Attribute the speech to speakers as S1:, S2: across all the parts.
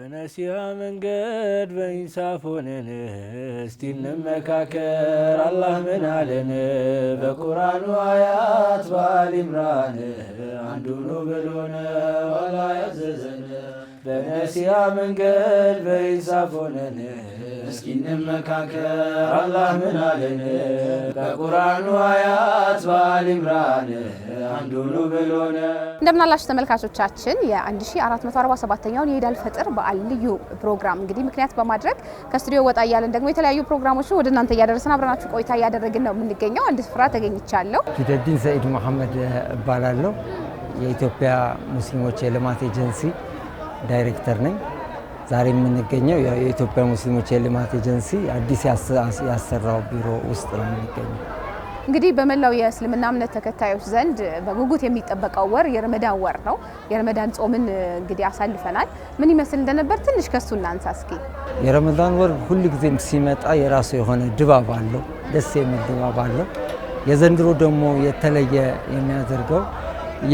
S1: በነሲሃ መንገድ በኢንሳፍ ሆነን እስቲ እንመካከር አላህ ምን አለን በቁርአኑ አያት በአሊ ኢምራን አንዱኑ ብሎን አላህ ያዘዘን በነሲሃ መንገድ በኢንሳፍ ሆነን እስቲ እንመካከር አላህ ምን አለን በቁርአኑ አያት በአሊ ኢምራን አንዱኑ ብሎን።
S2: እንደምን አላችሁ ተመልካቾቻችን የ1447ኛውን የኢድ አልፈጥር በዓል ልዩ ፕሮግራም እንግዲህ ምክንያት በማድረግ ከስቱዲዮ ወጣ ያለን ደግሞ የተለያዩ ፕሮግራሞችን ወደ እናንተ እያደረስን አብረናችሁ ቆይታ እያደረግን ነው የምንገኘው። አንድ ስፍራ ተገኝቻለሁ።
S3: ሂደዲን ሰኢድ መሐመድ እባላለሁ። የኢትዮጵያ ሙስሊሞች የልማት ኤጀንሲ ዳይሬክተር ነኝ። ዛሬ የምንገኘው የኢትዮጵያ ሙስሊሞች የልማት ኤጀንሲ አዲስ ያሰራው ቢሮ ውስጥ ነው የምንገኘው።
S2: እንግዲህ በመላው የእስልምና እምነት ተከታዮች ዘንድ በጉጉት የሚጠበቀው ወር የረመዳን ወር ነው። የረመዳን ጾምን እንግዲህ አሳልፈናል። ምን ይመስል እንደነበር ትንሽ ከሱ እናንሳ እስኪ።
S3: የረመዳን ወር ሁልጊዜም ሲመጣ የራሱ የሆነ ድባብ አለው፣ ደስ የሚል ድባብ አለው። የዘንድሮ ደግሞ የተለየ የሚያደርገው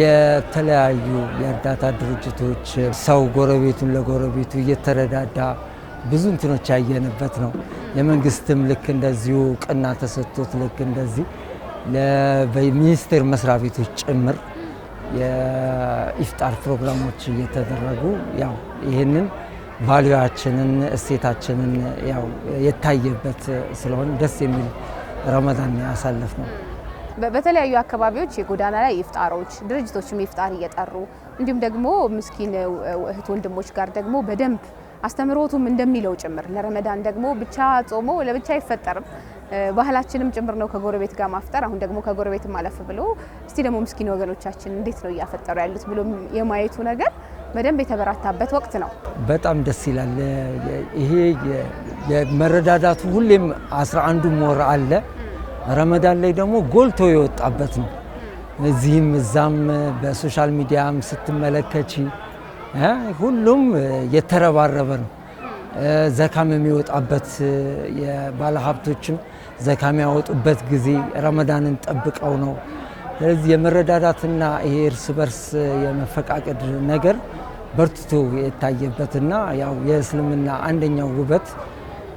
S3: የተለያዩ የእርዳታ ድርጅቶች ሰው ጎረቤቱን ለጎረቤቱ እየተረዳዳ ብዙ እንትኖች ያየንበት ነው። የመንግስትም ልክ እንደዚሁ ቅና ተሰጥቶት ልክ እንደዚህ ለሚኒስቴር መስሪያ ቤቶች ጭምር የኢፍጣር ፕሮግራሞች እየተደረጉ ያው ይህንን ቫልዩአችንን እሴታችንን ያው የታየበት ስለሆነ ደስ የሚል ረመዳን ያሳለፍ ነው።
S2: በተለያዩ አካባቢዎች የጎዳና ላይ ኢፍጣሮች ድርጅቶችም ኢፍጣር እየጠሩ እንዲሁም ደግሞ ምስኪን እህት ወንድሞች ጋር ደግሞ በደንብ አስተምሮቱም እንደሚለው ጭምር ለረመዳን ደግሞ ብቻ ጾሞ ለብቻ አይፈጠርም፣ ባህላችንም ጭምር ነው ከጎረቤት ጋር ማፍጠር። አሁን ደግሞ ከጎረቤትም አለፍ ብሎ እስቲ ደግሞ ምስኪን ወገኖቻችን እንዴት ነው እያፈጠሩ ያሉት ብሎ የማየቱ ነገር በደንብ የተበራታበት ወቅት ነው። በጣም
S3: ደስ ይላል። ይሄ የመረዳዳቱ ሁሌም 11ዱም ወር አለ፣ ረመዳን ላይ ደግሞ ጎልቶ የወጣበት ነው። እዚህም እዛም በሶሻል ሚዲያም ስትመለከቺ ሁሉም የተረባረበ ነው። ዘካም የሚወጣበት የባለሀብቶችም ዘካም ያወጡበት ጊዜ ረመዳንን ጠብቀው ነው። ስለዚህ የመረዳዳትና ይሄ እርስ በርስ የመፈቃቀድ ነገር በርትቶ የታየበትና ያው የእስልምና አንደኛው ውበት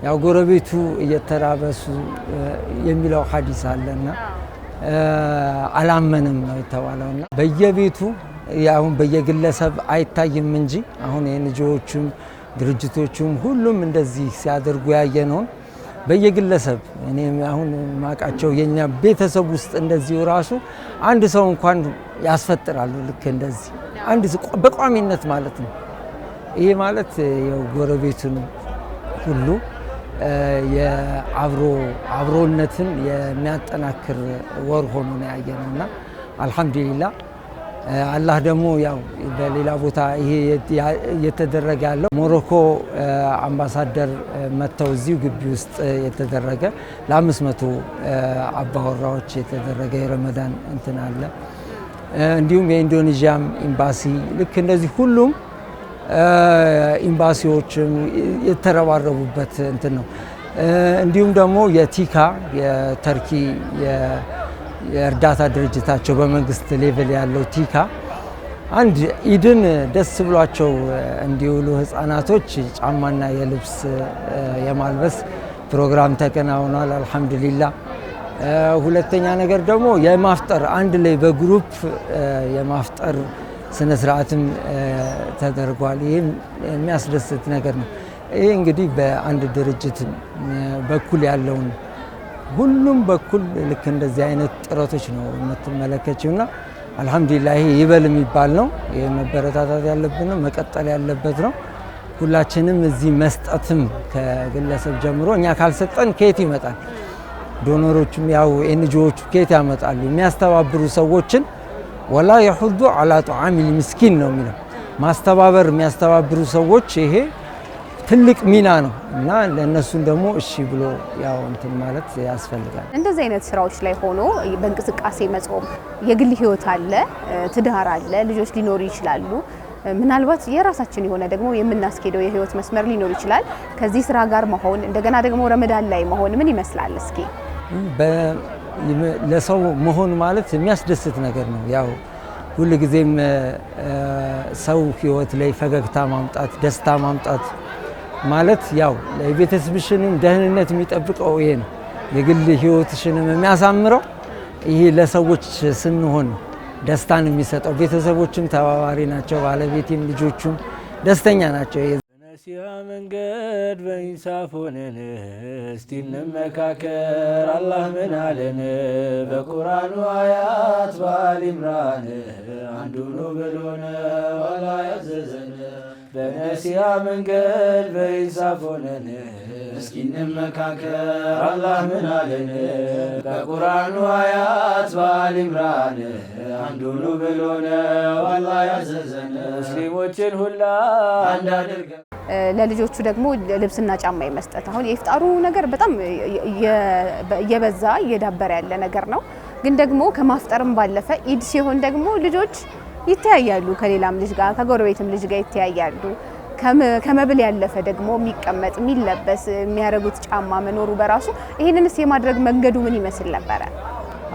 S3: ያው ጎረቤቱ እየተራበሱ የሚለው ሐዲስ አለና አላመንም ነው የተባለውና በየቤቱ ያሁን በየግለሰብ አይታይም እንጂ አሁን የኤንጂኦዎችም ድርጅቶችም ሁሉም እንደዚህ ሲያደርጉ ያየነውን በየግለሰብ እኔ አሁን ማቃቸው የኛ ቤተሰብ ውስጥ እንደዚህ ራሱ አንድ ሰው እንኳን ያስፈጥራሉ። ልክ እንደዚህ አንድ በቋሚነት ማለት ነው። ይሄ ማለት የጎረቤቱን ሁሉ የአብሮነትን የሚያጠናክር ወር ሆኖ ነው ያየነውና አልহামዱሊላህ። አላህ ደግሞ ያው በሌላ ቦታ ይሄ እየተደረገ ያለው ሞሮኮ አምባሳደር መተው እዚሁ ግቢ ውስጥ የተደረገ ለ500 አባወራዎች የተደረገ የረመዳን እንትን አለ። እንዲሁም የኢንዶኔዥያም ኤምባሲ ልክ እንደዚህ ሁሉም ኤምባሲዎችም የተረባረቡበት እንትን ነው። እንዲሁም ደግሞ የቲካ የተርኪ የእርዳታ ድርጅታቸው በመንግስት ሌቭል ያለው ቲካ አንድ ኢድን ደስ ብሏቸው እንዲውሉ ህፃናቶች ጫማና የልብስ የማልበስ ፕሮግራም ተከናውኗል። አልহামዱሊላህ። ሁለተኛ ነገር ደግሞ የማፍጠር አንድ ላይ በግሩፕ የማፍጠር ስነ ስርዓትም ተደርጓል። ይሄ የሚያስደስት ነገር ነው። ይሄ እንግዲህ በአንድ ድርጅት በኩል ያለውን ሁሉም በኩል ልክ እንደዚህ አይነት ጥረቶች ነው የምትመለከችውና አልহামዱሊላህ ይሄ ይበል የሚባል ነው። ይሄ መበረታታት ያለበት ነው፣ መቀጠል ያለበት ነው። ሁላችንም እዚህ መስጠትም ከግለሰብ ጀምሮ እኛ ካልሰጠን ከየት ይመጣል? ዶኖሮችም ያው ኤንጂኦዎቹ ከየት ያመጣሉ? የሚያስተባብሩ ሰዎችን ወላ يحض على طعام المسكين ነው የሚለው ማስተባበር የሚያስተባብሩ ሰዎች ይሄ ትልቅ ሚና ነው እና ለነሱን ደግሞ እሺ ብሎ ያው እንትን ማለት ያስፈልጋል።
S2: እንደዚህ አይነት ስራዎች ላይ ሆኖ በእንቅስቃሴ መጾም የግል ህይወት አለ፣ ትዳር አለ፣ ልጆች ሊኖሩ ይችላሉ። ምናልባት የራሳችን የሆነ ደግሞ የምናስኬደው የህይወት መስመር ሊኖር ይችላል። ከዚህ ስራ ጋር መሆን እንደገና ደግሞ ረመዳን ላይ መሆን ምን ይመስላል እስኪ?
S3: ለሰው መሆን ማለት የሚያስደስት ነገር ነው። ያው ሁልጊዜም ሰው ህይወት ላይ ፈገግታ ማምጣት ደስታ ማምጣት ማለት ያው ለቤተሰብሽንም ደህንነት የሚጠብቀው ይሄ ነው። የግል ህይወትሽንም የሚያሳምረው ይሄ ለሰዎች ስንሆን ደስታን የሚሰጠው። ቤተሰቦችም ተባባሪ ናቸው፣ ባለቤቴም ልጆቹም ደስተኛ ናቸው።
S1: በነሲሃ መንገድ በኢንሳፍ ሆነን እስቲ እንመካከር አላህ ምን አለን? በቁርአኑ አያት በአሊ ኢምራን አንዱ ነው ብሎን አላህ ያዘዘን። በነሲሃ መንገድ በኢንሳፍ ሆነን እስኪ እንመካከር አላህ ምን አለን? በቁርአኑ አያት በአሊ ኢምራን አንዱ ነው ብሎን አላህ ያዘዘን። ሙስሊሞችን ሁላ አንድ አድርገን
S2: ለልጆቹ ደግሞ ልብስና ጫማ የመስጠት አሁን የኢፍጣሩ ነገር በጣም እየበዛ እየዳበረ ያለ ነገር ነው። ግን ደግሞ ከማፍጠርም ባለፈ ኢድ ሲሆን ደግሞ ልጆች ይተያያሉ፣ ከሌላም ልጅ ጋር ከጎረቤትም ልጅ ጋር ይተያያሉ። ከመብል ያለፈ ደግሞ የሚቀመጥ የሚለበስ የሚያደርጉት ጫማ መኖሩ በራሱ ይህንንስ የማድረግ መንገዱ ምን ይመስል ነበረ?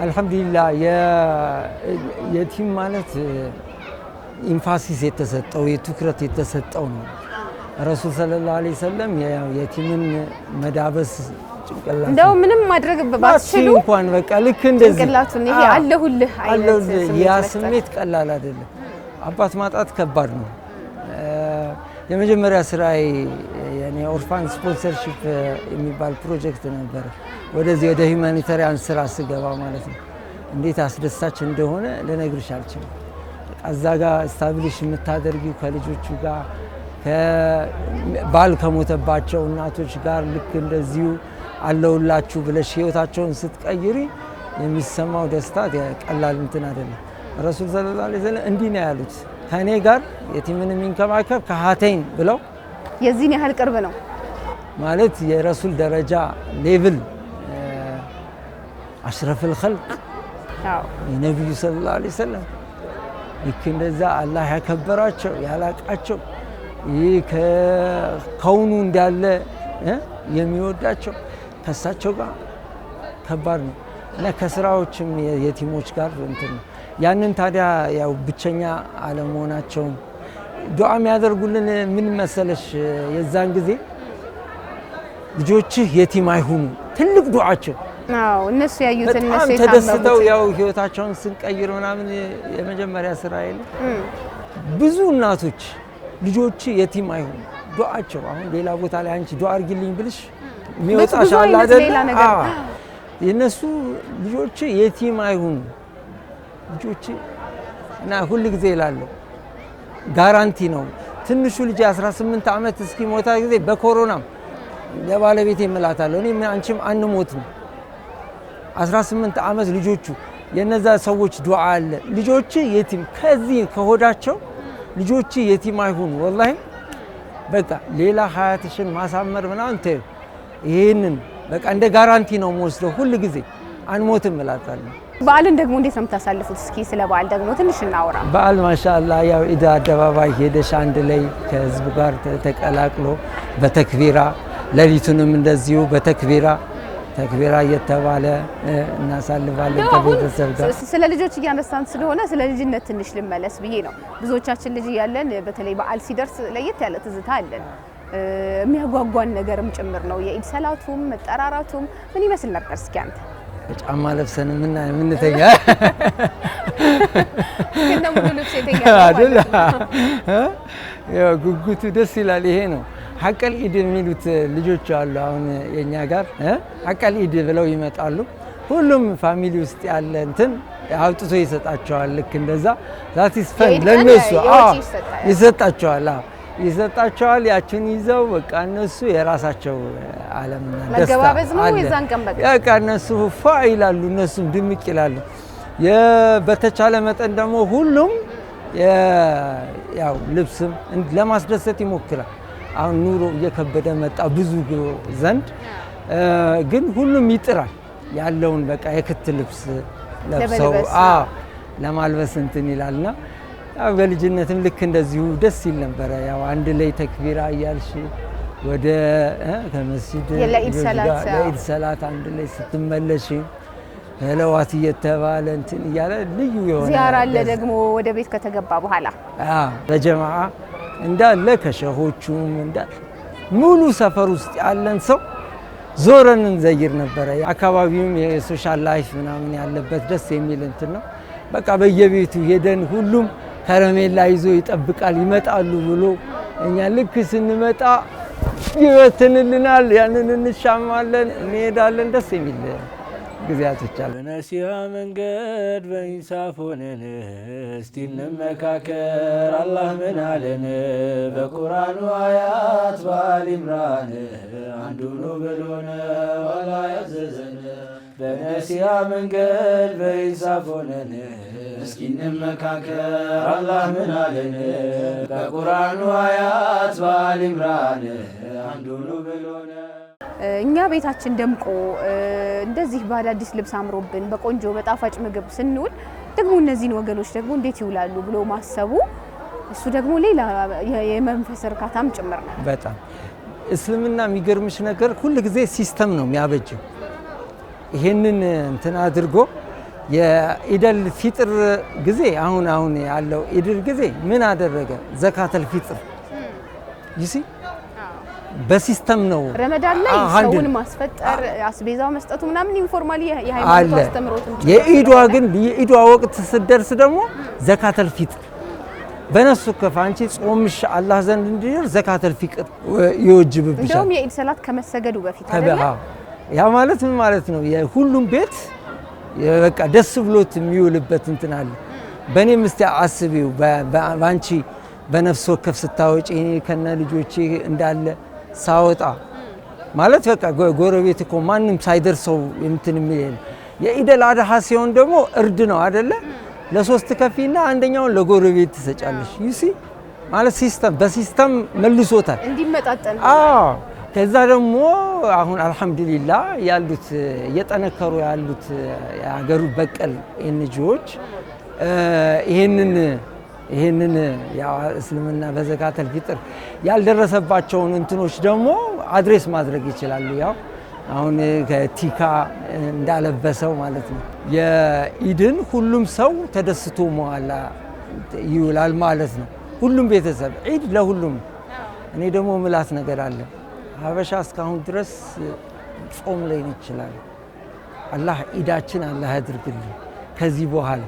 S3: አልሐምዱሊላህ የቲም ማለት ኢንፋሲስ የተሰጠው የትኩረት የተሰጠው ነው። ረሱል ሰለላሁ ዐለይሂ ወሰለም የቲምን መዳበስ ጭንቅላት
S2: እንደው ምንም ማድረግ ባትችሉ
S3: እንኳን በቃ ልክ እንደዚህ
S2: ጭንቅላቱን ይሄ አለሁልህ አይነት
S3: ያ ስሜት ቀላል አይደለም። አባት ማጣት ከባድ ነው። የመጀመሪያ ስራዬ የኔ ኦርፋን ስፖንሰርሺፕ የሚባል ፕሮጀክት ነበር። ወደዚህ ወደ ሁማኒታሪያን ስራ ስገባ ማለት ነው። እንዴት አስደሳች እንደሆነ ልነግርሽ አልችልም። እዛ ጋር ስታብሊሽ የምታደርጊው ከልጆቹ ጋር ባል ከሞተባቸው እናቶች ጋር ልክ እንደዚሁ አለውላችሁ ብለሽ ህይወታቸውን ስትቀይሪ የሚሰማው ደስታ ቀላል እንትን አይደለም። ረሱል ሰለላሁ ዐለይሂ ወሰለም እንዲህ ነው ያሉት፣ ከኔ ጋር የቲምን የሚንከባከብ ከሃተይን ብለው
S2: የዚህን ያህል ቅርብ ነው
S3: ማለት የረሱል ደረጃ ሌቭል አሽረፍል ኸልቅ የነቢዩ ሰለላሁ ዐለይሂ ወሰለም ልክ እንደዛ አላህ ያከበራቸው ያላቃቸው ይህ ከውኑ እንዳለ የሚወዳቸው ከሳቸው ጋር ከባድ ነው እና ከስራዎችም የቲሞች ጋር እንትን ነው። ያንን ታዲያ ያው ብቸኛ አለመሆናቸውን ዱዓ የሚያደርጉልን ምን መሰለሽ፣ የዛን ጊዜ ልጆችህ የቲም አይሁኑ ትልቅ ዱዓቸው።
S2: አዎ እነሱ ያዩትን እነሱ
S3: ተደስተው ያው ህይወታቸውን ስንቀይር ምናምን የመጀመሪያ ስራ አይደል ብዙ እናቶች ልጆች የቲም አይሁኑ ዱዓቸው። አሁን ሌላ ቦታ ላይ አንቺ ዱዓ አድርጊልኝ ብልሽ የሚወጣሽ አለ አይደል? የነሱ ልጆች የቲም አይሁኑ ልጆች እና ሁሉ ጊዜ ይላለው ጋራንቲ ነው። ትንሹ ልጅ 18 ዓመት እስኪሞታ ጊዜ በኮሮናም ለባለቤቴ እምላታለሁ እኔ አንቺም አንሞት ነው 18 ዓመት ልጆቹ የነዛ ሰዎች ዱዓ አለ። ልጆች የቲም ከዚህ ከሆዳቸው ልጆች የቲም አይሁኑ። ወላሂ በቃ ሌላ ሀያትሽን ማሳመር ምናምን ተይው፣ ይሄንን በቃ እንደ ጋራንቲ ነው የምወስደው። ሁሉ ጊዜ አንሞትም እላታለሁ።
S2: በዓልን ደግሞ እንዴት ነው የምታሳልፉት? እስኪ ስለ በዓል ደግሞ ትንሽ እናውራ።
S3: በዓል ማሻአላህ ያው ኢድ አደባባይ ሄደሽ አንድ ላይ ከህዝቡ ጋር ተቀላቅሎ በተክቢራ ሌሊቱንም እንደዚሁ በተክቢራ እየተባለ እናሳልፋለን ከቤተሰብ ጋር።
S2: ስለ ልጆች እያነሳን ስለሆነ ስለ ልጅነት ትንሽ ልመለስ ብዬ ነው። ብዙዎቻችን ልጅ እያለን በተለይ በዓል ሲደርስ ለየት ያለ ትዝታ አለን። የሚያጓጓን ነገርም ጭምር ነው። የኢድ ሰላቱም መጠራራቱም ምን ይመስል ነበር? እስኪ አንተ
S3: ጫማ ለብሰን ምንተኛ
S2: ከነ ሙሉ ልብስ የተኛ
S3: አይደል? ያው ጉጉቱ ደስ ይላል። ይሄ ነው ሐቀል ኢድ የሚሉት ልጆች አሉ። አሁን የኛ ጋር ሐቀል ኢድ ብለው ይመጣሉ። ሁሉም ፋሚሊ ውስጥ ያለ እንትን አውጥቶ ይሰጣቸዋል። ልክ እንደዛ ዛት ይስፈን ለነሱ ይሰጣቸዋል። ያችን ይዘው በቃ እነሱ የራሳቸው ዓለምና ደስታ
S2: መገባበዝ ነው። የዛን ቀን
S3: በቃ እነሱ ፋ ይላሉ፣ እነሱም ድምቅ ይላሉ። በተቻለ መጠን ደግሞ ሁሉም ያው ልብስም ለማስደሰት ይሞክራል። አሁን ኑሮ እየከበደ መጣ ብዙ ዘንድ፣ ግን ሁሉም ይጥራል ያለውን በቃ የክት ልብስ ለብሰው ለማልበስ እንትን ይላልና ያው በልጅነትም ልክ እንደዚሁ ደስ ይል ነበረ። ያው አንድ ላይ ተክቢራ እያልሽ ወደ ከመስጂድ ለኢድ ሰላት አንድ ላይ ስትመለሽ ለዋት እየተባለ እንትን እያለ ልዩ የሆነ
S2: ዚያራ አለ ደግሞ ወደ ቤት ከተገባ በኋላ
S3: በጀማዓ እንዳለ ከሸሆቹም እንዳለ ሙሉ ሰፈር ውስጥ ያለን ሰው ዞረን እንዘይር ነበረ። አካባቢውም የሶሻል ላይፍ ምናምን ያለበት ደስ የሚል እንትን ነው። በቃ በየቤቱ ሄደን ሁሉም ከረሜላ ይዞ ይጠብቃል ይመጣሉ ብሎ እኛ ልክ ስንመጣ ይበትንልናል። ያንን እንሻማለን እንሄዳለን። ደስ የሚል ጊዜያቶች አሉ።
S1: በነሲሃ መንገድ በኢንሳፍ ሆነን እስቲ እንመካከር አላህ ምን አለን በቁርአኑ አያት በአሊ ኢምራን አንዱ ነው ብሎን ዋላ ያዘዘን በነሲሃ መንገድ በኢንሳፍ ሆነን እስኪ እንመካከር አላህ ምን አለን በቁርአኑ አያት በአሊ ኢምራን አንዱ ነው ብሎን
S2: እኛ ቤታችን ደምቆ እንደዚህ በአዳዲስ ልብስ አምሮብን በቆንጆ በጣፋጭ ምግብ ስንውል ደግሞ እነዚህን ወገኖች ደግሞ እንዴት ይውላሉ ብሎ ማሰቡ እሱ ደግሞ ሌላ የመንፈስ እርካታም ጭምር ነው።
S3: በጣም እስልምና የሚገርምሽ ነገር ሁሉ ጊዜ ሲስተም ነው የሚያበጀው። ይሄንን እንትን አድርጎ የኢደል ፊጥር ጊዜ አሁን ያለው ኢድል ጊዜ ምን አደረገ? ዘካተል ፊጥር ይሲ በሲስተም ነው።
S2: ረመዳን ላይ ሰውን ማስፈጠር አስቤዛው መስጠቱ ምናምን ኢንፎርማሊ የሃይማኖት አስተምሮት እንጂ
S3: የኢዷ ግን የኢዷ ወቅት ሲደርስ ደግሞ ዘካተል ፊጥር በነሱ ከፋንቺ ጾምሽ አላህ ዘንድ እንዲደርስ ዘካተል ፊጥር ይወጅብብሻል።
S2: እንደውም የኢድ ሰላት ከመሰገዱ በፊት አይደል?
S3: ያ ማለት ምን ማለት ነው? የሁሉም ቤት በቃ ደስ ብሎት የሚውልበት እንትን አለ። በእኔም እስቲ አስቢው ባንቺ በነፍስ ወከፍ ስታወጪ ከነ ልጆቼ እንዳለ ሳወጣ ማለት በቃ ጎረቤት እኮ ማንም ሳይደርሰው እንትን የሚል የኢደል አድሃ ሲሆን ደግሞ እርድ ነው አይደለ? ለሶስት ከፊና አንደኛውን ለጎረቤት ትሰጫለሽ። ዩሲ ማለት ሲስተም በሲስተም መልሶታል
S2: እንዲመጣጠን።
S3: ከዛ ደግሞ አሁን አልহামዱሊላህ ያሉት እየጠነከሩ ያሉት የሀገሩ በቀል ኤንጂኦዎች ይሄንን ያው እስልምና በዘካተል ፊጥር ያልደረሰባቸውን እንትኖች ደግሞ አድሬስ ማድረግ ይችላሉ። ያው አሁን ከቲካ እንዳለበሰው ማለት ነው። የኢድን ሁሉም ሰው ተደስቶ መዋላ ይውላል ማለት ነው። ሁሉም ቤተሰብ ኢድ ለሁሉም። እኔ ደግሞ ምላት ነገር አለ። ሀበሻ እስካሁን ድረስ ጾም ላይ ይችላል። አላህ ኢዳችን አላህ ያድርግልን ከዚህ በኋላ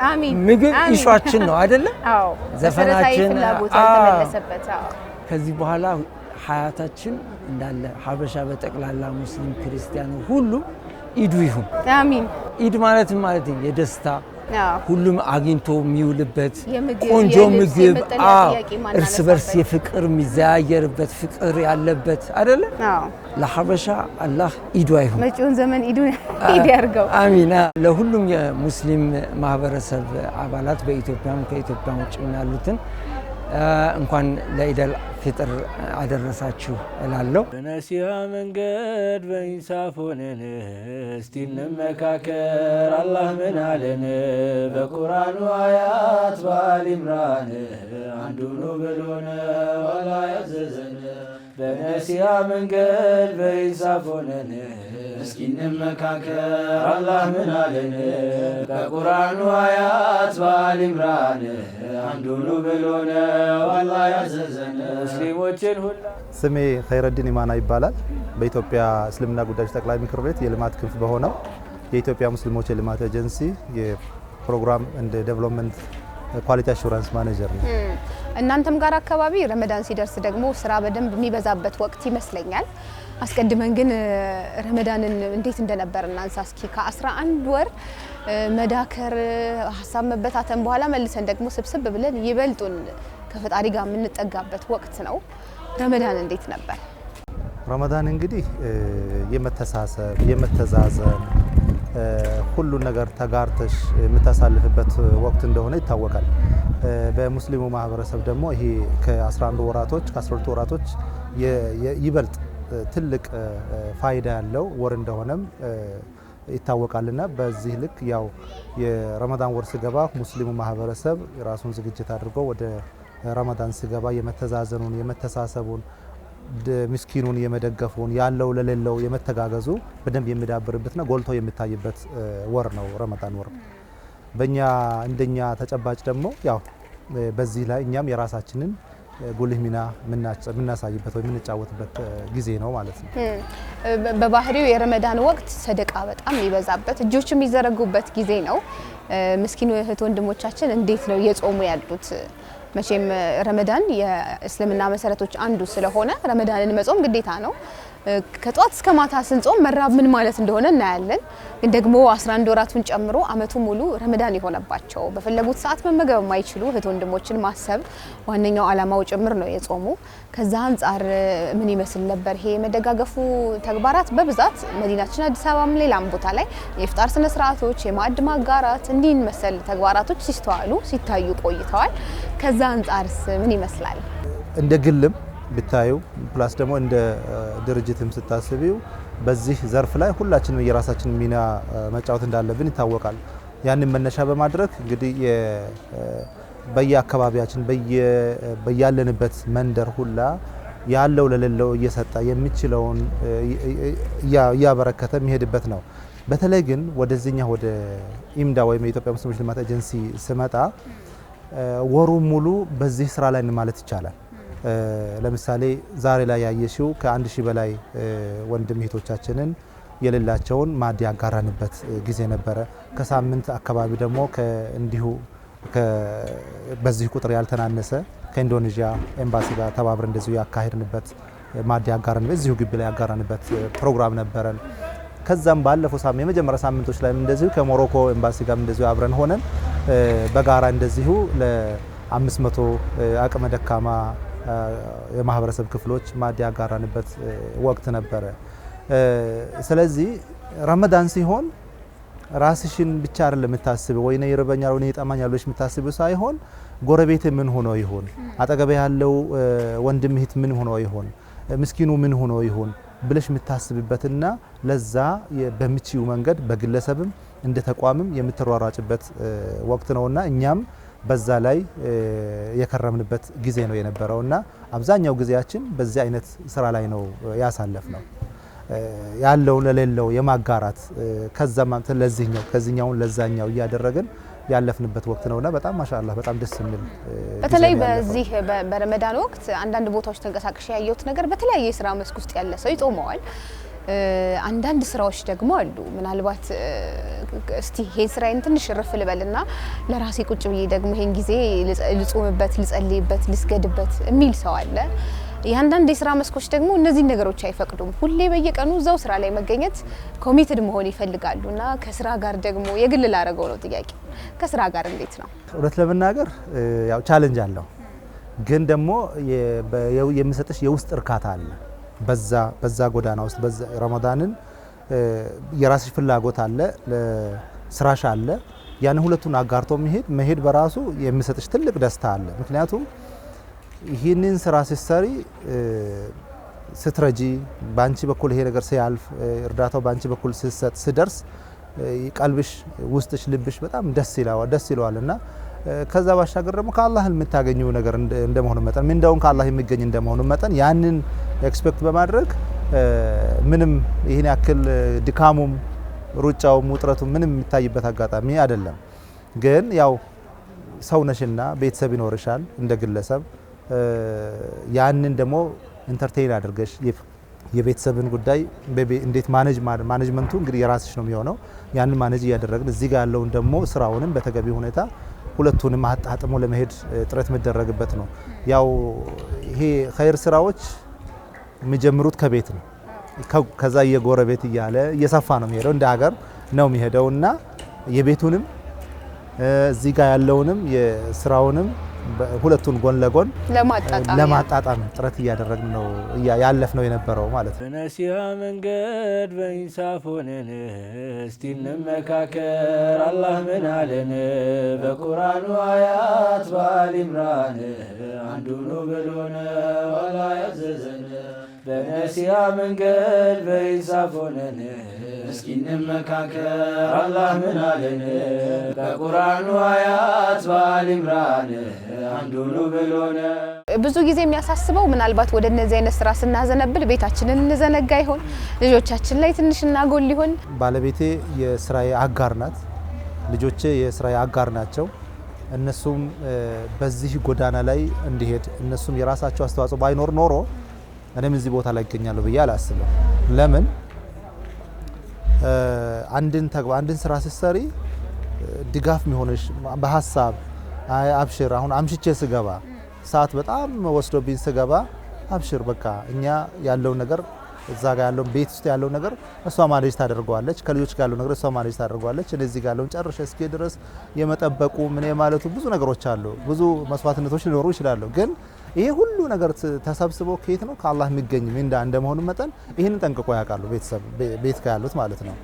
S2: አሚን።
S3: ምግብ ኢሿችን ነው አይደለ?
S2: አዎ
S3: ዘፈናችን
S2: ተመለሰበት።
S3: ከዚህ በኋላ ሀያታችን እንዳለ ሀበሻ በጠቅላላ ሙስሊም ክርስቲያኑ ሁሉ ኢዱ ይሁን።
S2: አሚን።
S3: ኢድ ማለት የደስታ ሁሉም አግኝቶ የሚውልበት ቆንጆ ምግብ እርስ በርስ የፍቅር የሚዘያየርበት ፍቅር ያለበት አይደለ? ለሀበሻ አላህ ኢዱ ይሁን።
S2: መጪውን ዘመን ኢድ ያርገው።
S3: አሚና። ለሁሉም የሙስሊም ማህበረሰብ አባላት በኢትዮጵያም ከኢትዮጵያ ውጭ ያሉትን እንኳን ለኢደል ፊጥር አደረሳችሁ እላለሁ።
S1: በነሲሃ መንገድ በኢንሳፍ ሆነን እስቲ እንመካከር አላህ ምን አለን በቁርአኑ አያት በአሊ ኢምራን አንዱ ነው ብሎን ዋላ ያዘዘን በነሲሃ መንገድ በኢንሳፍ ሆነን እስኪ እንመካከር አላህ ምን አለን በቁርአኑ አያት በአሊ ኢምራን አንዱ ነው ብሎን ዋላ ያዘዘን ሙስሊሞችን ሁላ።
S4: ስሜ ኸይረዲን ኢማና ይባላል። በኢትዮጵያ እስልምና ጉዳዮች ጠቅላይ ምክር ቤት የልማት ክንፍ በሆነው የኢትዮጵያ ሙስሊሞች የልማት ኤጀንሲ የፕሮግራም እንደ ዴቨሎፕመንት ኳሊቲ አሹራንስ ማኔጀር ነው።
S2: እናንተም ጋር አካባቢ ረመዳን ሲደርስ ደግሞ ስራ በደንብ የሚበዛበት ወቅት ይመስለኛል። አስቀድመን ግን ረመዳንን እንዴት እንደነበር እናንሳ እስኪ። ከ11 ወር መዳከር ሀሳብ መበታተን በኋላ መልሰን ደግሞ ስብስብ ብለን ይበልጡን ከፈጣሪ ጋር የምንጠጋበት ወቅት ነው። ረመዳን እንዴት ነበር?
S4: ረመዳን እንግዲህ የመተሳሰብ የመተዛዘን ሁሉን ነገር ተጋርተሽ የምታሳልፍበት ወቅት እንደሆነ ይታወቃል። በሙስሊሙ ማህበረሰብ ደግሞ ይሄ ከ11 ወራቶች ከ12 ወራቶች ይበልጥ ትልቅ ፋይዳ ያለው ወር እንደሆነም ይታወቃልና በዚህ ልክ ያው የረመዳን ወር ሲገባ ሙስሊሙ ማህበረሰብ የራሱን ዝግጅት አድርጎ ወደ ረመዳን ሲገባ የመተዛዘኑን የመተሳሰቡን ምስኪኑን የመደገፉን ያለው ለሌለው የመተጋገዙ በደንብ የሚዳብርበትና ጎልቶ የሚታይበት ወር ነው ረመዳን ወር። በእኛ እንደኛ ተጨባጭ ደግሞ ያው በዚህ ላይ እኛም የራሳችንን ጉልህ ሚና የምናሳይበት ወይ የምንጫወትበት ጊዜ ነው ማለት ነው።
S2: በባህሪው የረመዳን ወቅት ሰደቃ በጣም የሚበዛበት እጆች የሚዘረጉበት ጊዜ ነው። ምስኪኑ እህት ወንድሞቻችን እንዴት ነው እየጾሙ ያሉት? መቼም ረመዳን የእስልምና መሰረቶች አንዱ ስለሆነ ረመዳንን መጾም ግዴታ ነው። ከጧት እስከ ማታ ስንጾም መራብ ምን ማለት እንደሆነ እናያለን። ግን ደግሞ 11 ወራቱን ጨምሮ አመቱ ሙሉ ረመዳን የሆነባቸው በፈለጉት ሰዓት መመገብ የማይችሉ እህት ወንድሞችን ማሰብ ዋነኛው አላማው ጭምር ነው የጾሙ። ከዛ አንጻር ምን ይመስል ነበር ይሄ መደጋገፉ ተግባራት? በብዛት መዲናችን አዲስ አበባም ሌላም ቦታ ላይ የኢፍጣር ስነ ስርዓቶች፣ የማዕድ ማጋራት እንዲህ መሰል ተግባራቶች ሲስተዋሉ ሲታዩ ቆይተዋል። ከዛ አንጻርስ ምን ይመስላል?
S4: እንደ ግልም ብታዩ ፕላስ ደግሞ እንደ ድርጅትም ስታስቢው በዚህ ዘርፍ ላይ ሁላችንም የራሳችን ሚና መጫወት እንዳለብን ይታወቃል። ያንን መነሻ በማድረግ እንግዲህ በየአካባቢያችን በያለንበት መንደር ሁላ ያለው ለሌለው እየሰጠ የሚችለውን እያበረከተ የሚሄድበት ነው። በተለይ ግን ወደዚህኛ ወደ ኢምዳ ወይም የኢትዮጵያ ሙስሊሞች ልማት ኤጀንሲ ስመጣ ወሩ ሙሉ በዚህ ስራ ላይ ማለት ይቻላል። ለምሳሌ ዛሬ ላይ ያየሽው ከ1000 በላይ ወንድም እህቶቻችንን የሌላቸውን ማዕድ ያጋራንበት ጊዜ ነበረ። ከሳምንት አካባቢ ደግሞ እንዲሁ በዚህ ቁጥር ያልተናነሰ ከኢንዶኔዥያ ኤምባሲ ጋር ተባብረን እንደዚሁ ያካሄድንበት ማዕድ ያጋራንበት እዚሁ ግቢ ላይ ያጋራንበት ፕሮግራም ነበረን። ከዛም ባለፈው ሳምንት የመጀመሪያ ሳምንቶች ላይ እንደዚሁ ከሞሮኮ ኤምባሲ ጋር እንደዚሁ አብረን ሆነን በጋራ እንደዚሁ ለ500 አቅመ ደካማ የማህበረሰብ ክፍሎች ማዕድ ያጋራንበት ወቅት ነበረ። ስለዚህ ረመዳን ሲሆን ራስሽን ብቻ አይደለም የምታስበው ወይ ነው ይርበኛል ወይ ይጠማኛል ብለሽ የምታስበው ሳይሆን ጎረቤት ምን ሆኖ ይሆን፣ አጠገብ ያለው ወንድም እህት ምን ሆኖ ይሆን፣ ምስኪኑ ምን ሆኖ ይሆን ብለሽ የምታስብበትና ለዛ በምቺው መንገድ በግለሰብም እንደ ተቋምም የምትሯሯጭበት ወቅት ነውና እኛም በዛ ላይ የከረምንበት ጊዜ ነው የነበረውና አብዛኛው ጊዜያችን በዚህ አይነት ስራ ላይ ነው ያሳለፍነው። ያለው ለሌለው የማጋራት ከዛም ለዚህኛው ከዚህኛው ለዛኛው እያደረግን ያለፍንበት ወቅት ነውና በጣም ማሻአላህ በጣም ደስ የሚል።
S2: በተለይ በዚህ በረመዳን ወቅት አንዳንድ ቦታዎች ተንቀሳቅሼ ያየሁት ነገር በተለያየ የስራ መስክ ውስጥ ያለ ሰው ይጾመዋል። አንዳንድ ስራዎች ደግሞ አሉ። ምናልባት እስቲ ይሄን ስራዬን ትንሽ ረፍ ልበልና ለራሴ ቁጭ ብዬ ደግሞ ይሄን ጊዜ ልጾምበት፣ ልጸልይበት፣ ልስገድበት የሚል ሰው አለ። ያንዳንድ የስራ መስኮች ደግሞ እነዚህ ነገሮች አይፈቅዱም። ሁሌ በየቀኑ እዛው ስራ ላይ መገኘት ኮሚትድ መሆን ይፈልጋሉና ከስራ ጋር ደግሞ የግል ላረገው ነው ጥያቄ። ከስራ ጋር እንዴት ነው?
S4: እውነት ለመናገር ያው ቻሌንጅ አለው፣ ግን ደግሞ የሚሰጥሽ የውስጥ እርካታ አለ። በዛ ጎዳና ውስጥ በዛ ረመዳንን የራስሽ ፍላጎት አለ፣ ለስራሽ አለ። ያን ሁለቱን አጋርቶ መሄድ በራሱ የሚሰጥሽ ትልቅ ደስታ አለ። ምክንያቱም ይህንን ስራ ስትሰሪ ስትረጂ ባንቺ በኩል ይሄ ነገር ሲያልፍ እርዳታው ባንቺ በኩል ሲደርስ ቀልብሽ፣ ውስጥሽ፣ ልብሽ በጣም ደስ ይለዋልና ከዛ ባሻገር ደግሞ ከአላህ የምታገኘው ነገር እንደመሆኑ መጠን ምንዳውን ከአላህ የሚገኝ እንደመሆኑ መጠን ያንን ኤክስፔክት በማድረግ ምንም ይሄን ያክል ድካሙም ሩጫውም ውጥረቱ ምንም የሚታይበት አጋጣሚ አይደለም። ግን ያው ሰውነሽና ቤተሰብ ይኖርሻል እንደ ግለሰብ ያንን ደግሞ ኢንተርቴይን አድርገሽ የቤተሰብን ጉዳይ እንዴት ማኔጅመንቱ እንግዲህ የራስሽ ነው የሚሆነው። ያንን ማኔጅ እያደረግን እዚህ ጋር ያለውን ደግሞ ስራውንም በተገቢ ሁኔታ ሁለቱንም አጣጥሞ ለመሄድ ጥረት መደረግበት ነው። ያው ይሄ ኸይር ስራዎች የሚጀምሩት ከቤት ነው። ከዛ የጎረቤት እያለ እየሰፋ ነው የሚሄደው፣ እንደ ሀገር ነው የሚሄደውና የቤቱንም እዚህ ጋር ያለውንም የስራውንም ሁለቱን ጎን ለጎን ለማጣጣም ጥረት እያደረግን ነው ያለፍነው የነበረው ማለት ነው።
S1: በነሲሃ መንገድ በኢንሳፍ ሆነን እስቲ እንመካከር። አላህ ምን አለን? በቁርአኑ አያት በአሊ ኢምራን አንዱ ነው ብሎን አላህ ያዘዘን። በነሲሃ መንገድ በኢንሳፍ ሆነን እስኪ እንመካከር። አላህ ምን አለን? በቁርአኑ አያት በአሊ ኢምራን አንዱ ነው ብሎነ
S2: ብዙ ጊዜ የሚያሳስበው ምናልባት ወደ እነዚህ አይነት ስራ ስናዘነብል ቤታችንን እንዘነጋ ይሆን ልጆቻችን ላይ ትንሽ እናጎል ይሆን
S4: ባለቤቴ የስራዬ አጋር ናት ልጆቼ የስራዬ አጋር ናቸው እነሱም በዚህ ጎዳና ላይ እንዲሄድ እነሱም የራሳቸው አስተዋጽኦ ባይኖር ኖሮ እኔም እዚህ ቦታ ላይ እገኛለሁ ብዬ አላስብም ለምን አንድን ስራ ሲሰሪ ድጋፍ የሚሆነሽ በሐሳብ አብሽር አሁን አምሽቼ ስገባ ሰዓት በጣም ወስዶብኝ ስገባ አብሽር በቃ እኛ ያለው ነገር እዛ ጋር ያለው ቤት ውስጥ ያለው ነገር እሷ ማኔጅ ታደርገዋለች ከልጆች ጋር ያለው ነገር እሷ ማኔጅ ታደርገዋለች እዚህ ጋር ያለውን ጨርሼ እስኪ ድረስ የመጠበቁ ምን የማለቱ ብዙ ነገሮች አሉ ብዙ መስዋዕትነቶች ሊኖሩ ይችላሉ ግን ይሄ ሁሉ ነገር ተሰብስቦ ከየት ነው ከአላህ የሚገኝ ምንዳ እንደመሆኑ መጠን ይሄንን ጠንቅቆ ያውቃሉ ቤተሰብ ቤት ጋር ያሉት ማለት ነው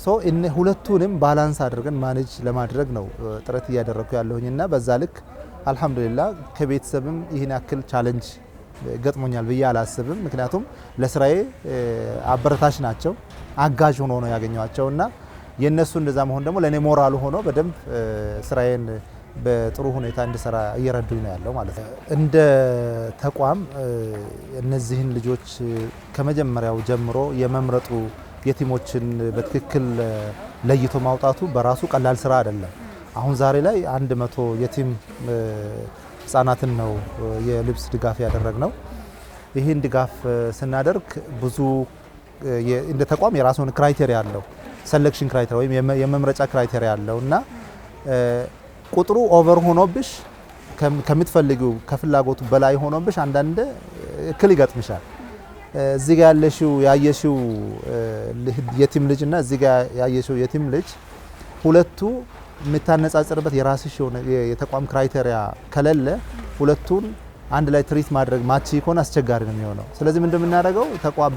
S4: ሶ እነ ሁለቱንም ባላንስ አድርገን ማኔጅ ለማድረግ ነው ጥረት እያደረኩ ያለሁኝና በዛ ልክ አልহামዱሊላህ ከቤተሰብም ይሄን ያክል ቻሌንጅ ገጥሞኛል ብዬ አላስብም ምክንያቱም ለስራዬ አበረታች ናቸው አጋዥ ሆኖ ነው ያገኘዋቸውና የነሱ እንደዛ መሆን ደግሞ ለኔ ሞራል ሆኖ በደንብ ስራዬን በጥሩ ሁኔታ እንድሰራ እየረዱኝ ነው ያለው ማለት ነው እንደ ተቋም እነዚህን ልጆች ከመጀመሪያው ጀምሮ የመምረጡ የቲሞችን በትክክል ለይቶ ማውጣቱ በራሱ ቀላል ስራ አይደለም አሁን ዛሬ ላይ 100 የቲም ህፃናትን ነው የልብስ ድጋፍ ያደረግነው ይሄን ድጋፍ ስናደርግ ብዙ እንደ ተቋም የራሱን ክራይቴሪያ አለው ሴሌክሽን ክራይቴሪያ ወይም የመምረጫ ክራይቴሪያ አለውና ቁጥሩ ኦቨር ሆኖብሽ ከምትፈልጊው ከፍላጎቱ በላይ ሆኖብሽ አንዳንድ እክል ይገጥምሻል እዚህ ጋር ያየሽው የቲም ልጅና እዚህ ጋር ያየሽው የቲም ልጅ ሁለቱ የምታነጻጽርበት የራስሽ የተቋም ክራይቴሪያ ከሌለ ሁለቱን አንድ ላይ ትሪት ማድረግ ማቺ ይኮን አስቸጋሪ ነው የሚሆነው ስለዚህ ምን እንደምናደርገው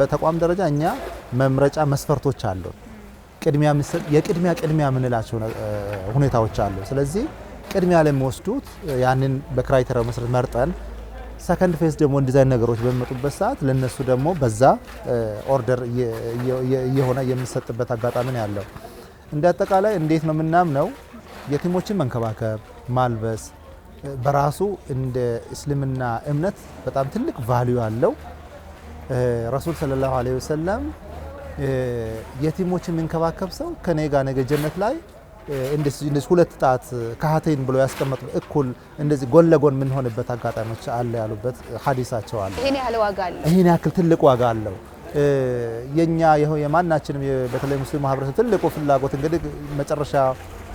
S4: በተቋም ደረጃ እኛ መምረጫ መስፈርቶች አሉ ቅድሚያ ምንላቸው ሁኔታዎች አሉ ስለዚህ ቅድሚያ ለሚወስዱት ያንን በክራይቴሪያው መሰረት መርጠን ሰከንድ ፌዝ ደግሞ ዲዛይን ነገሮች በሚመጡበት ሰዓት ለነሱ ደግሞ በዛ ኦርደር የሆነ የሚሰጥበት አጋጣሚ ነው ያለው እንደ አጠቃላይ እንዴት ነው ምናምነው የቲሞችን መንከባከብ ማልበስ በራሱ እንደ እስልምና እምነት በጣም ትልቅ ቫልዩ አለው ረሱል ሰለላሁ ዐለይሂ ወሰለም የቲሞችን መንከባከብ ሰው ከኔ ጋር ነገ ጀነት ላይ እንደዚህ ሁለት ጣት ካህተይን ብሎ ያስቀመጡ እኩል እንደዚህ ጎን ለጎን ምን ሆነበት አጋጣሚዎች አለ ያሉበት ሐዲሳቸው አለ
S2: ይሄን ያህል ዋጋ አለ
S4: ይሄን ያክል ትልቅ ዋጋ አለው የኛ የማናችንም በተለይ ሙስሊም ማህበረሰብ ትልቁ ፍላጎት እንግዲህ መጨረሻ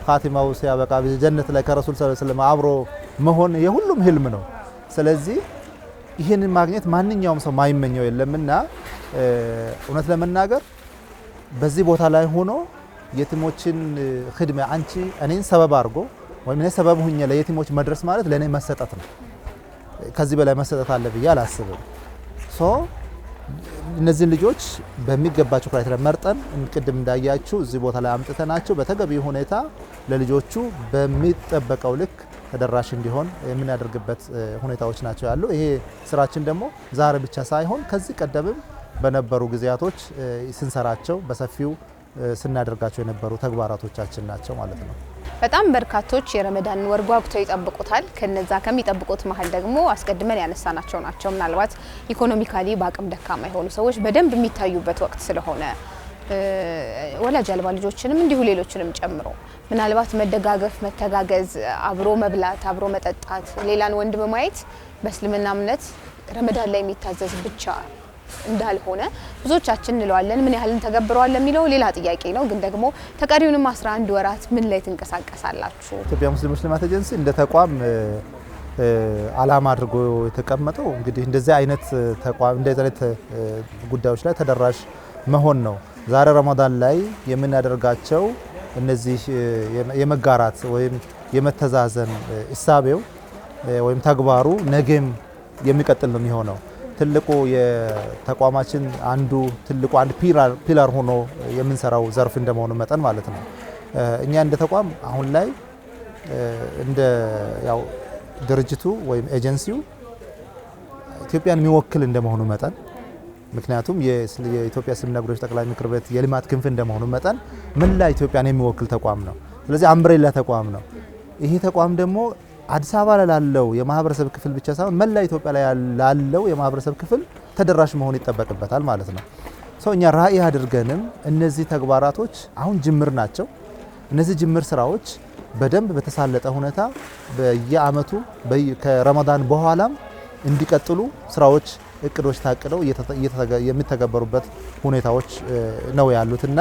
S4: ኻቲማው ሲያበቃ ጀነት ላይ ከረሱል ሰለላሁ ዐለይሂ ወሰለም አብሮ መሆን የሁሉም ህልም ነው ስለዚህ ይሄንን ማግኘት ማንኛውም ሰው ማይመኘው የለምና እውነት ለመናገር በዚህ ቦታ ላይ ሆኖ የቲሞችን ኺድማ አንቺ እኔን ሰበብ አድርጎ ወይም እኔ ሰበብ ሁኜ ለየቲሞች መድረስ ማለት ለኔ መሰጠት ነው ከዚህ በላይ መሰጠት አለ ብዬ አላስብም ሶ እነዚህ ልጆች በሚገባቸው ክራይቴሪያ መርጠን ቅድም እንዳያችሁ እዚህ ቦታ ላይ አምጥተናቸው በተገቢ ሁኔታ ለልጆቹ በሚጠበቀው ልክ ተደራሽ እንዲሆን የምናደርግበት ሁኔታዎች ናቸው ያሉ ይሄ ስራችን ደግሞ ዛሬ ብቻ ሳይሆን ከዚህ ቀደምም በነበሩ ጊዜያቶች ስንሰራቸው በሰፊው ስናደርጋቸው የነበሩ ተግባራቶቻችን ናቸው ማለት ነው
S2: በጣም በርካቶች የረመዳን ወር ጓጉተው ይጠብቁታል ከነዛ ከሚጠብቁት መሀል ደግሞ አስቀድመን ያነሳናቸው ናቸው ምናልባት ኢኮኖሚካሊ በአቅም ደካማ የሆኑ ሰዎች በደንብ የሚታዩበት ወቅት ስለሆነ ወላጅ አልባ ልጆችንም እንዲሁ ሌሎችንም ጨምሮ ምናልባት መደጋገፍ መተጋገዝ አብሮ መብላት አብሮ መጠጣት ሌላን ወንድ በማየት በእስልምና እምነት ረመዳን ላይ የሚታዘዝ ብቻ እንዳልሆነ ብዙዎቻችን እንለዋለን ምን ያህልን ተገብረዋል ለሚለው ሌላ ጥያቄ ነው ግን ደግሞ ተቀሪውንም 11 ወራት ምን ላይ ተንቀሳቀሳላችሁ
S4: ኢትዮጵያ ሙስሊሞች ልማት ኤጀንሲ እንደ ተቋም አላማ አድርጎ የተቀመጠው እንግዲህ እንደዚህ አይነት ተቋም እንደዚህ አይነት ጉዳዮች ላይ ተደራሽ መሆን ነው ዛሬ ረመዳን ላይ የምናደርጋቸው እነዚህ የመጋራት ወይም የመተዛዘን ኢሳቤው ወይም ተግባሩ ነገም የሚቀጥል ነው የሚሆነው ትልቁ የተቋማችን አንዱ ፒላር ሆኖ የምንሰራው ዘርፍ እንደመሆኑ መጠን ማለት ነው እኛ እንደ ተቋም አሁን ላይ እንደ ያው ድርጅቱ ወይም ኤጀንሲው ኢትዮጵያን የሚወክል እንደመሆኑ መጠን ምክንያቱም የኢትዮጵያ እስልምና ጉዳዮች ጠቅላይ ምክር ቤት የልማት ክንፍ እንደመሆኑ መጠን ምን ላይ ኢትዮጵያን የሚወክል ተቋም ነው ስለዚህ አምብሬላ ተቋም ነው ይሄ ተቋም ደግሞ አዲስ አበባ ላይ ላለው የማህበረሰብ ክፍል ብቻ ሳይሆን መላ ኢትዮጵያ ላይ ላለው የማህበረሰብ ክፍል ተደራሽ መሆን ይጠበቅበታል ማለት ነው። እኛ ራዕይ አድርገንም እነዚህ ተግባራቶች አሁን ጅምር ናቸው። እነዚህ ጅምር ስራዎች በደንብ በተሳለጠ ሁኔታ በየአመቱ ከረመዳን በኋላም እንዲቀጥሉ ስራዎች እቅዶች ታቅደው የሚተገበሩበት ሁኔታዎች ነው ያሉትና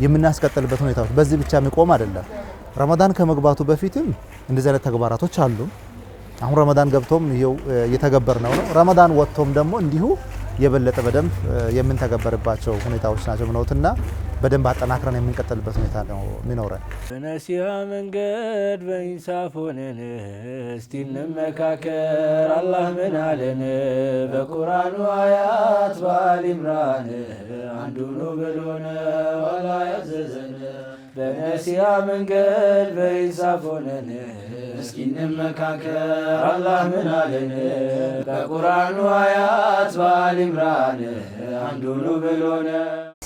S4: የምናስቀጥልበት ሁኔታዎች በዚህ ብቻ የሚቆም አይደለም። ረመዳን ከመግባቱ በፊትም እንደዚህ አይነት ተግባራቶች አሉ። አሁን ረመዳን ገብቶም ይሄው እየተገበርነው ነው። ረመዳን ወጥቶም ደግሞ እንዲሁ የበለጠ በደንብ የምንተገበርባቸው ሁኔታዎች ናቸው ምነውትና በደንብ አጠናክረን የምንቀጥልበት ሁኔታ ነው የሚኖረን።
S1: በነሲሃ መንገድ በኢንሳፍ ሆነን እስቲ እንመካከር አላህ ምን አለን? በቁርአኑ አያት በአሊ ኢምራን አንዱ ነው ብሎን አላህ ያዘዘን። በነሲሃ መንገድ በኢንሳፍ ሆነን እስኪ እንመካከር አላህ ምን አለን? በቁርአኑ አያት በአሊ ኢምራን አንዱ ነው ብሎን።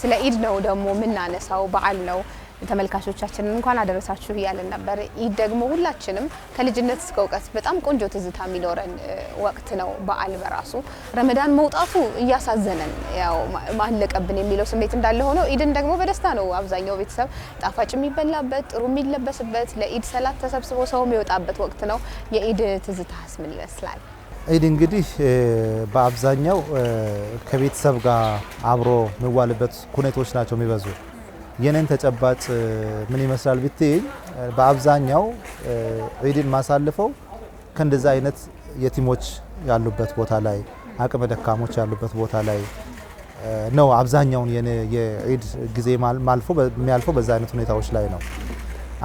S2: ስለ ኢድ ነው ደግሞ የምናነሳው፣ በዓል ነው። ተመልካቾቻችንን እንኳን አደረሳችሁ እያልን ነበር። ኢድ ደግሞ ሁላችንም ከልጅነት እስከ እውቀት በጣም ቆንጆ ትዝታ የሚኖረን ወቅት ነው። በዓል በራሱ ረመዳን መውጣቱ እያሳዘነን ያው ማለቀብን የሚለው ስሜት እንዳለ ሆኖ ኢድን ደግሞ በደስታ ነው አብዛኛው ቤተሰብ ጣፋጭ የሚበላበት ጥሩ የሚለበስበት ለኢድ ሰላት ተሰብስቦ ሰው የሚወጣበት ወቅት ነው። የኢድ ትዝታስ ምን ይመስላል?
S4: ኢድ እንግዲህ በአብዛኛው ከቤተሰብ ጋር አብሮ የሚዋልበት ሁኔታዎች ናቸው የሚበዙ። የኔን ተጨባጭ ምን ይመስላል ብትይ በአብዛኛው ኢድን ማሳልፈው ከእንደዛ አይነት የቲሞች ያሉበት ቦታ ላይ አቅመ ደካሞች ያሉበት ቦታ ላይ ነው። አብዛኛውን የኢድ ጊዜ የሚያልፈው በዛ አይነት ሁኔታዎች ላይ ነው።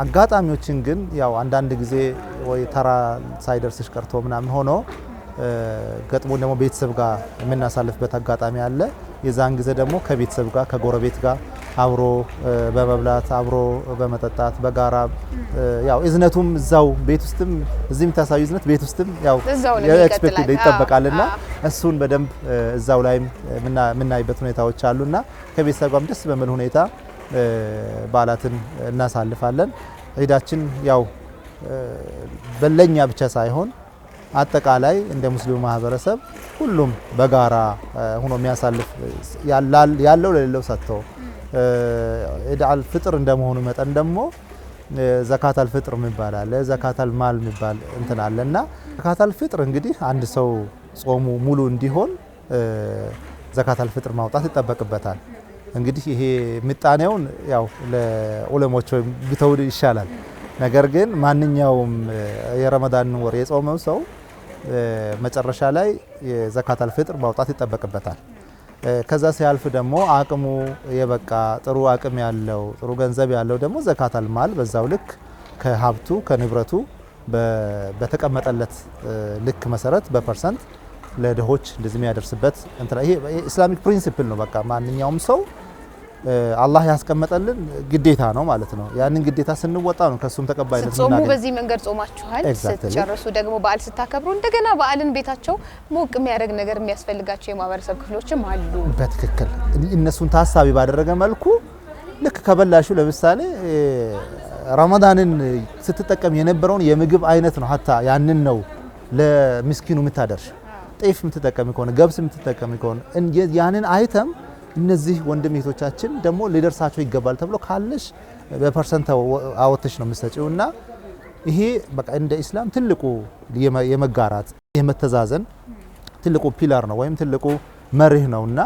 S4: አጋጣሚዎችን ግን ያው አንዳንድ ጊዜ ወይ ተራ ሳይደርስሽ ቀርቶ ምናምን ሆኖ ገጥሞ ደግሞ ቤተሰብ ጋር የምናሳልፍበት አጋጣሚ አለ። የዛን ጊዜ ደግሞ ከቤተሰብ ጋር ከጎረቤት ጋር አብሮ በመብላት አብሮ በመጠጣት በጋራ ያው እዝነቱም እዛው ቤት ውስጥም እዚህ የምታሳዩ እዝነት ቤት ውስጥም ያው ኤክስፔክት ይጠበቃልና እሱን በደንብ እዛው ላይም የምናይበት ሁኔታዎች አሉና ከቤተሰብ ጋርም ደስ በሚል ሁኔታ በዓላትን እናሳልፋለን። ኢዳችን ያው በለኛ ብቻ ሳይሆን አጠቃላይ እንደ ሙስሊሙ ማህበረሰብ ሁሉም በጋራ ሆኖ የሚያሳልፍ ያለው ለሌለው ሰጥቶ ኢድ አልፍጥር እንደመሆኑ መጠን ደግሞ ዘካት አልፍጥር የሚባል አለ፣ ዘካት አልማል የሚባል እንትን አለና ዘካት አልፍጥር እንግዲህ አንድ ሰው ጾሙ ሙሉ እንዲሆን ዘካት አልፍጥር ማውጣት ይጠበቅበታል። እንግዲህ ይሄ ምጣኔውን ያው ለዑለሞች ቢተው ይሻላል። ነገር ግን ማንኛውም የረመዳን ወር የጾመው ሰው መጨረሻ ላይ የዘካት አልፍጥር ማውጣት ይጠበቅበታል። ከዛ ሲያልፍ ደግሞ አቅሙ የበቃ ጥሩ አቅም ያለው ጥሩ ገንዘብ ያለው ደግሞ ዘካት አልማል በዛው ልክ ከሀብቱ ከንብረቱ በተቀመጠለት ልክ መሰረት በፐርሰንት ለድሆች እንደዚህ የሚያደርስበት እንትና ይሄ ኢስላሚክ ፕሪንሲፕል ነው። በቃ ማንኛውም ሰው አላህ ያስቀመጠልን ግዴታ ነው ማለት ነው። ያንን ግዴታ ስንወጣ ነው ከሱም ተቀባይነት
S2: ጾሙ በዚህ መንገድ ጾማችኋል። ስትጨርሱ ደግሞ በዓል ስታከብሩ እንደገና በዓልን ቤታቸው ሞቅ የሚያደርግ ነገር የሚያስፈልጋቸው የማህበረሰብ ክፍሎችም አሉ። በትክክል
S4: እነሱን ታሳቢ ባደረገ መልኩ ልክ ከበላሹ ለምሳሌ ረመዳንን ስትጠቀም የነበረውን የምግብ አይነት ነው ሀታ ያንን ነው ለምስኪኑ የምታደርሽ። ጤፍ የምትጠቀም ከሆነ ገብስ የምትጠቀም ከሆነ ያንን አይተም እነዚህ ወንድም እህቶቻችን ደግሞ ሊደርሳቸው ይገባል ተብሎ ካለሽ በፐርሰንት አወጥሽ ነው የምትሰጪውና ይሄ በቃ እንደ ኢስላም ትልቁ የመጋራት የመተዛዘን ትልቁ ፒላር ነው ወይም ትልቁ መርህ ነውና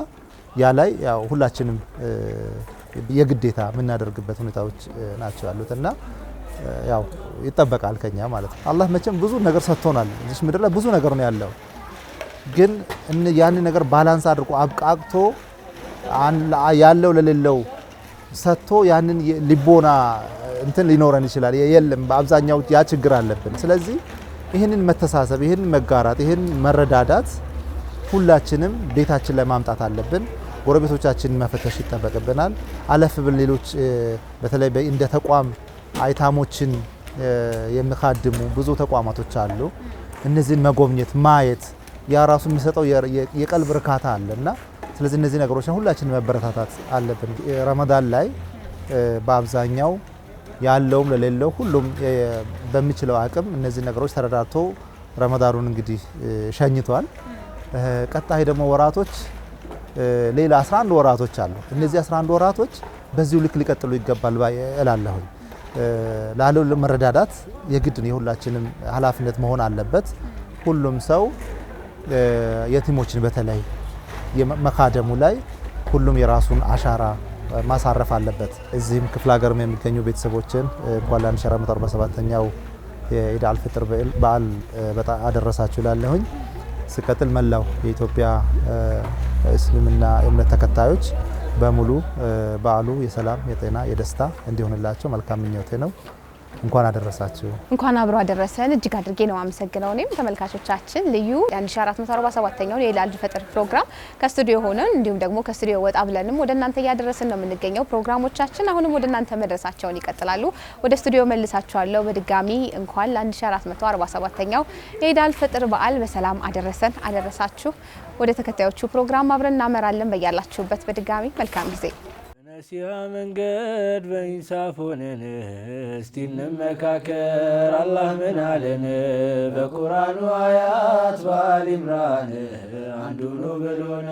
S4: ያ ላይ ያው ሁላችንም የግዴታ የምናደርግበት ሁኔታዎች ናቸው ያሉትና ያው ይጠበቃል ከኛ ማለት ነው። አላህ መቼም ብዙ ነገር ሰጥቶናል። እዚህ ምድር ላይ ብዙ ነገር ነው ያለው። ግን ያን ነገር ባላንስ አድርጎ አብቃቅቶ ያለው ለሌለው ሰጥቶ ያንን ሊቦና እንትን ሊኖረን ይችላል። የለም በአብዛኛው ያ ችግር አለብን። ስለዚህ ይህንን መተሳሰብ፣ ይህንን መጋራት፣ ይህንን መረዳዳት ሁላችንም ቤታችን ላይ ማምጣት አለብን። ጎረቤቶቻችንን መፈተሽ ይጠበቅብናል። አለፍ ብል ሌሎች በተለይ እንደ ተቋም አይታሞችን የሚካድሙ ብዙ ተቋማቶች አሉ። እነዚህን መጎብኘት ማየት ያ ራሱ የሚሰጠው የቀልብ እርካታ አለና ስለዚህ እነዚህ ነገሮች ሁላችንም መበረታታት አለብን። ረመዳን ላይ በአብዛኛው ያለውም ለሌለው ሁሉም በሚችለው አቅም እነዚህ ነገሮች ተረዳድቶ ረመዳኑን እንግዲህ ሸኝቷል። ቀጣይ ደግሞ ወራቶች ሌላ 11 ወራቶች አሉ። እነዚህ 11 ወራቶች በዚሁ ልክ ሊቀጥሉ ይገባል እላለሁ። ላለው መረዳዳት የግድ የሁላችንም ኃላፊነት መሆን አለበት። ሁሉም ሰው የቲሞችን በተለይ መካደሙ ላይ ሁሉም የራሱን አሻራ ማሳረፍ አለበት። እዚህም ክፍለ ሀገርም የሚገኙ ቤተሰቦችን እንኳን ለ1447ኛው የኢድ አልፍጥር በዓል በጣም አደረሳችሁ ላለሁኝ። ሲቀጥል መላው የኢትዮጵያ እስልምና እምነት ተከታዮች በሙሉ በዓሉ የሰላም፣ የጤና፣ የደስታ እንዲሆንላቸው መልካም ምኞቴ ነው። እንኳን አደረሳችሁ።
S2: እንኳን አብሮ አደረሰን። እጅግ አድርጌ ነው አመሰግነው። እኔም ተመልካቾቻችን ልዩ የ1447ኛው የኢድ አልፈጥር ፕሮግራም ከስቱዲዮ ሆነን እንዲሁም ደግሞ ከስቱዲዮ ወጣ ብለንም ወደ እናንተ ያደረስን ነው የምንገኘው። ፕሮግራሞቻችን አሁንም ወደ እናንተ መድረሳቸውን ይቀጥላሉ። ወደ ስቱዲዮ መልሳችኋለሁ። በድጋሚ እንኳን ለ1447ኛው የኢድ አልፈጥር በዓል በሰላም አደረሰን አደረሳችሁ። ወደ ተከታዮቹ ፕሮግራም አብረን እናመራለን። በያላችሁበት በድጋሚ መልካም ጊዜ።
S1: በነሲሃ መንገድ በኢንሳፍ ሆነን እስቲ እንመካከር። አላህ ምን አለን? በቁርአኑ አያት በአል ኢምራን አንዱ ነው ብሎን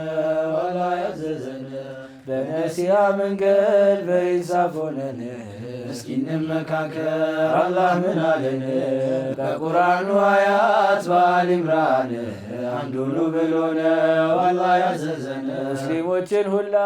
S1: አላህ ያዘዘን። በነሲሃ መንገድ በኢንሳፍ ሆነን እስቲ እንመካከር። አላህ ምን አለን? በቁርአኑ አያት በአል ኢምራን አንዱ ነው ብሎን አላህ ያዘዘን። ሙስሊሞችን ሁላ